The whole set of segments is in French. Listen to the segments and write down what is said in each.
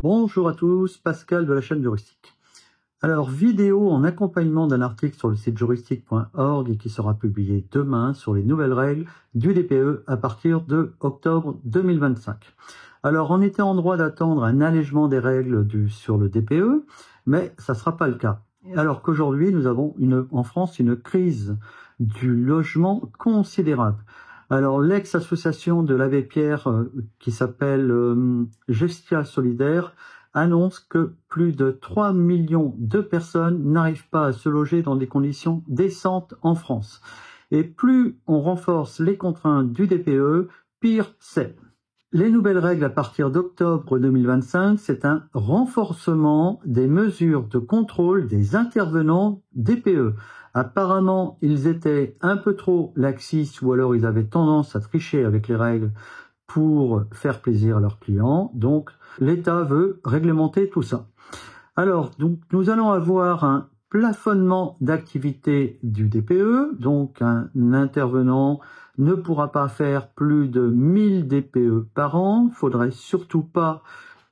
Bonjour à tous, Pascal de la chaîne Juristique. Alors, vidéo en accompagnement d'un article sur le site juristique.org et qui sera publié demain sur les nouvelles règles du DPE à partir de octobre 2025. Alors, on était en droit d'attendre un allègement des règles sur le DPE, mais ça ne sera pas le cas. Alors qu'aujourd'hui, nous avons en France une crise du logement considérable. Alors, l'ex-association de l'Abbé Pierre, qui s'appelle Gestia Solidaire, annonce que plus de 3 millions de personnes n'arrivent pas à se loger dans des conditions décentes en France. Et plus on renforce les contraintes du DPE, pire c'est. Les nouvelles règles à partir d'octobre 2025, c'est un renforcement des mesures de contrôle des intervenants DPE. Apparemment, ils étaient un peu trop laxistes ou alors ils avaient tendance à tricher avec les règles pour faire plaisir à leurs clients. Donc, l'État veut réglementer tout ça. Alors, donc, nous allons avoir un plafonnement d'activité du DPE. Donc, un intervenant ne pourra pas faire plus de 1000 DPE par an. Il ne faudrait surtout pas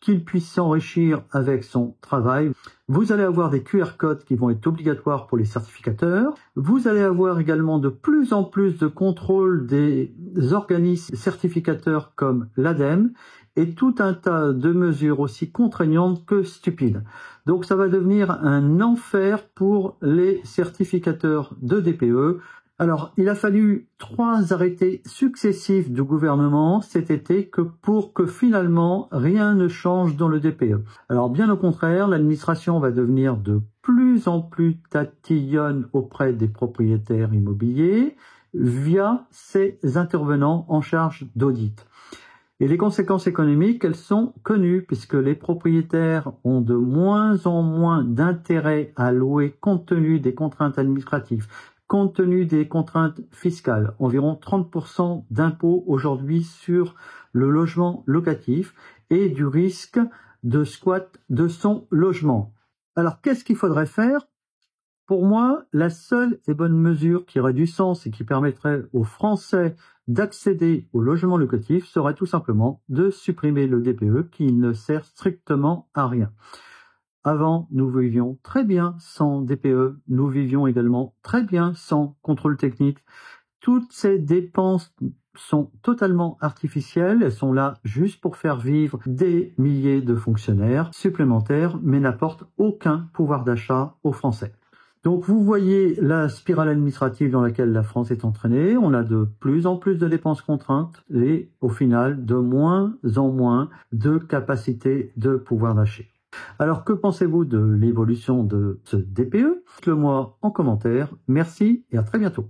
qu'il puisse s'enrichir avec son travail. Vous allez avoir des QR codes qui vont être obligatoires pour les certificateurs. Vous allez avoir également de plus en plus de contrôle des organismes certificateurs comme l'ADEME et tout un tas de mesures aussi contraignantes que stupides. Donc ça va devenir un enfer pour les certificateurs de DPE. Alors, il a fallu 3 arrêtés successifs du gouvernement cet été pour que finalement rien ne change dans le DPE. Alors, bien au contraire, l'administration va devenir de plus en plus tatillonne auprès des propriétaires immobiliers via ces intervenants en charge d'audit. Et les conséquences économiques, elles sont connues puisque les propriétaires ont de moins en moins d'intérêt à louer compte tenu des contraintes administratives, compte tenu des contraintes fiscales, environ 30% d'impôts aujourd'hui sur le logement locatif et du risque de squat de son logement. Alors, qu'est-ce qu'il faudrait faire? Pour moi, la seule et bonne mesure qui aurait du sens et qui permettrait aux Français d'accéder au logement locatif serait tout simplement de supprimer le DPE qui ne sert strictement à rien. Avant, nous vivions très bien sans DPE, nous vivions également très bien sans contrôle technique. Toutes ces dépenses sont totalement artificielles, elles sont là juste pour faire vivre des milliers de fonctionnaires supplémentaires, mais n'apportent aucun pouvoir d'achat aux Français. Donc vous voyez la spirale administrative dans laquelle la France est entraînée, on a de plus en plus de dépenses contraintes et au final de moins en moins de capacité de pouvoir d'achat. Alors, que pensez-vous de l'évolution de ce DPE? Dites-le moi en commentaire. Merci et à très bientôt.